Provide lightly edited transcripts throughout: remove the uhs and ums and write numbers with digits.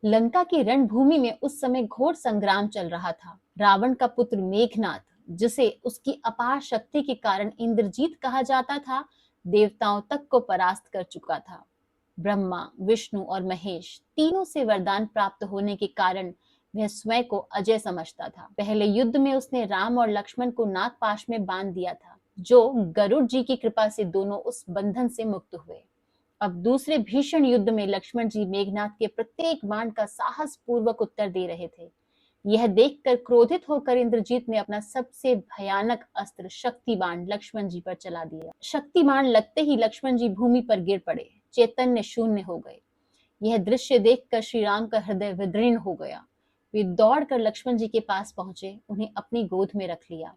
लंका की रणभूमि में उस समय घोर संग्राम चल रहा था। रावण का पुत्र मेघनाथ, जिसे उसकी अपार शक्ति के कारण इंद्रजीत कहा जाता था, देवताओं तक को परास्त कर चुका था। ब्रह्मा, विष्णु और महेश तीनों से वरदान प्राप्त होने के कारण वह स्वयं को अजय समझता था। पहले युद्ध में उसने राम और लक्ष्मण को नागपाश में बांध दिया था, जो गरुड़ जी की कृपा से दोनों उस बंधन से मुक्त हुए। अब दूसरे भीषण युद्ध में लक्ष्मण जी मेघनाथ के प्रत्येक बाण का साहस पूर्वक उत्तर दे रहे थे। यह देखकर क्रोधित होकर इंद्रजीत ने अपना सबसे भयानक अस्त्र शक्ति बाण लक्ष्मण जी पर चला दिया। शक्ति बाण लगते ही लक्ष्मण जी भूमि पर गिर पड़े, चैतन्य शून्य हो गए। यह दृश्य देखकर श्री राम का हृदय विदीर्ण हो गया। वे दौड़कर लक्ष्मण जी के पास पहुंचे, उन्हें अपनी गोद में रख लिया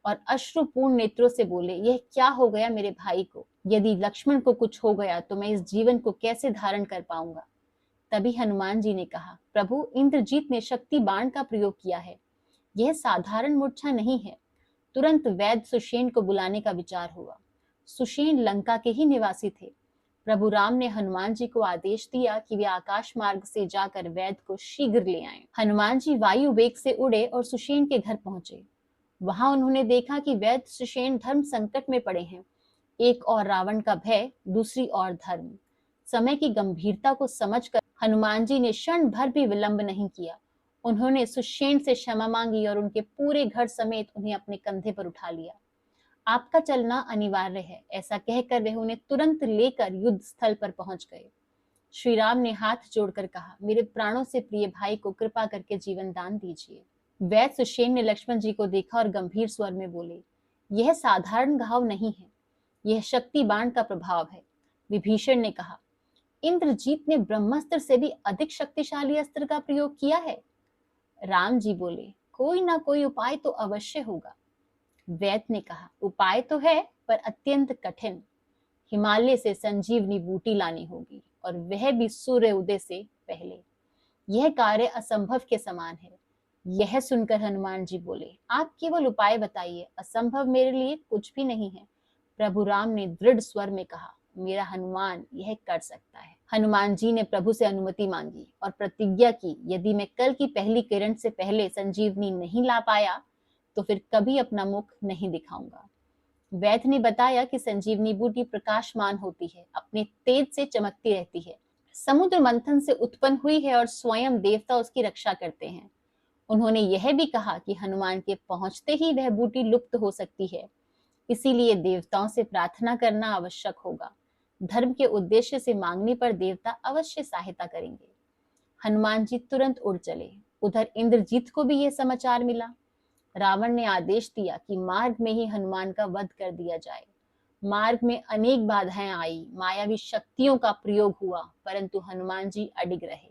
और अश्रुपूर्ण नेत्रों से बोले, यह क्या हो गया मेरे भाई को? यदि लक्ष्मण को कुछ हो गया तो मैं इस जीवन को कैसे धारण कर पाऊंगा? तभी हनुमान जी ने कहा, प्रभु, इंद्रजीत ने शक्ति बाण का प्रयोग किया है। यह साधारण मूर्छा नहीं है। तुरंत वैद्य सुषेण को बुलाने का विचार हुआ। सुषेण लंका के ही निवासी थे। प्रभु राम ने हनुमान जी को आदेश दिया कि वे आकाश मार्ग से जाकर वैद्य को शीघ्र ले आएं। हनुमान जी वायु वेग से उड़े और सुषेण के घर पहुंचे। वहां उन्होंने देखा कि वैद्य सुषेण धर्म संकट में पड़े हैं। एक और रावण का भय, दूसरी ओर धर्म। समय की गंभीरता को समझकर हनुमान जी ने क्षण भर भी विलंब नहीं किया। उन्होंने सुषेण से क्षमा मांगी और उनके पूरे घर समेत उन्हें अपने कंधे पर उठा लिया। आपका चलना अनिवार्य है, ऐसा कहकर वे उन्हें तुरंत लेकर युद्ध स्थल पर पहुंच गए। श्री राम ने हाथ जोड़कर कहा, मेरे प्राणों से प्रिय भाई को कृपा करके जीवन दान दीजिए। वैद्य सुषेण ने लक्ष्मण जी को देखा और गंभीर स्वर में बोले, यह साधारण घाव नहीं है, यह शक्ति बाण का प्रभाव है। विभीषण ने कहा, इंद्रजीत ने ब्रह्मास्त्र से भी अधिक शक्तिशाली अस्त्र का प्रयोग किया है। राम जी बोले, कोई ना कोई उपाय तो अवश्य होगा। वैद्य ने कहा, उपाय तो है पर अत्यंत कठिन। हिमालय से संजीवनी बूटी लानी होगी और वह भी सूर्य उदय से पहले। यह कार्य असंभव के समान है। यह सुनकर हनुमान जी बोले, आप केवल उपाय बताइए, असंभव मेरे लिए कुछ भी नहीं है। प्रभु राम ने दृढ़ स्वर में कहा, मेरा हनुमान यह कर सकता है। हनुमान जी ने प्रभु से अनुमति मांगी और प्रतिज्ञा की, यदि मैं कल की पहली किरण से पहले संजीवनी नहीं ला पाया तो फिर कभी अपना मुख नहीं दिखाऊंगा। वैद्य ने बताया कि संजीवनी बूटी प्रकाशमान होती है, अपने तेज से चमकती रहती है, समुद्र मंथन से उत्पन्न हुई है और स्वयं देवता उसकी रक्षा करते हैं। उन्होंने यह भी कहा कि हनुमान के पहुंचते ही वह बूटी लुप्त हो सकती है, इसीलिए देवताओं से प्रार्थना करना आवश्यक होगा। धर्म के उद्देश्य से मांगने पर देवता अवश्य सहायता करेंगे। हनुमान जी तुरंत उड़ चले। उधर इंद्रजीत को भी यह समाचार मिला। रावण ने आदेश दिया कि मार्ग में ही हनुमान का वध कर दिया जाए। मार्ग में अनेक बाधाएं आई, मायावी शक्तियों का प्रयोग हुआ, परंतु हनुमान जी अडिग रहे।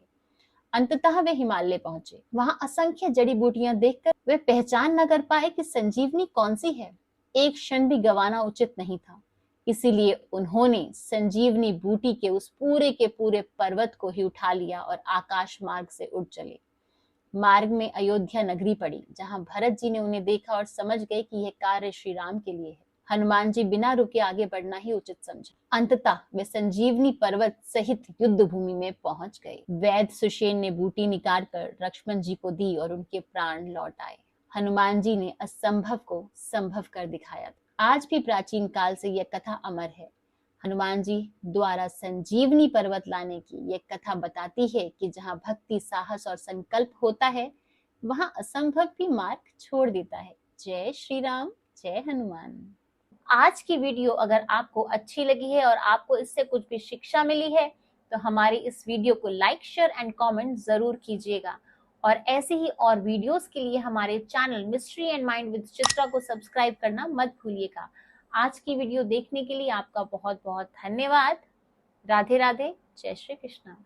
अंततः वे हिमालय पहुंचे। वहां असंख्य जड़ी बूटियां देखकर वे पहचान न कर पाए कि संजीवनी कौन सी है। एक क्षण भी गंवाना उचित नहीं था, इसीलिए उन्होंने संजीवनी बूटी के उस पूरे के पूरे पर्वत को ही उठा लिया और आकाश मार्ग से उड़ चले। मार्ग में अयोध्या नगरी पड़ी, जहां भरत जी ने उन्हें देखा और समझ गए कि यह कार्य श्री राम के लिए है। हनुमान जी बिना रुके आगे बढ़ना ही उचित समझा। अंततः वे संजीवनी पर्वत सहित युद्ध भूमि में पहुंच गए। वैद्य सुषेण ने बूटी निकाल कर लक्ष्मण जी को दी और उनके प्राण लौट आए। हनुमान जी ने असंभव को संभव कर दिखाया। आज भी प्राचीन काल से यह कथा अमर है। हनुमान जी द्वारा संजीवनी पर्वत लाने की यह कथा बताती है कि जहां भक्ति, साहस और संकल्प होता है, वहां असंभव भी मार्ग छोड़ देता है। जय श्री राम, जय हनुमान। आज की वीडियो अगर आपको अच्छी लगी है और आपको इससे कुछ भी शिक्षा मिली है तो हमारी इस वीडियो को लाइक, शेयर एंड कमेंट जरूर कीजिएगा। और ऐसे ही और वीडियोस के लिए हमारे channel mystery and mind with Chitra को सब्सक्राइब करना मत भूलिएगा। आज की वीडियो देखने के लिए आपका बहुत बहुत धन्यवाद। राधे राधे, जय श्री कृष्णा।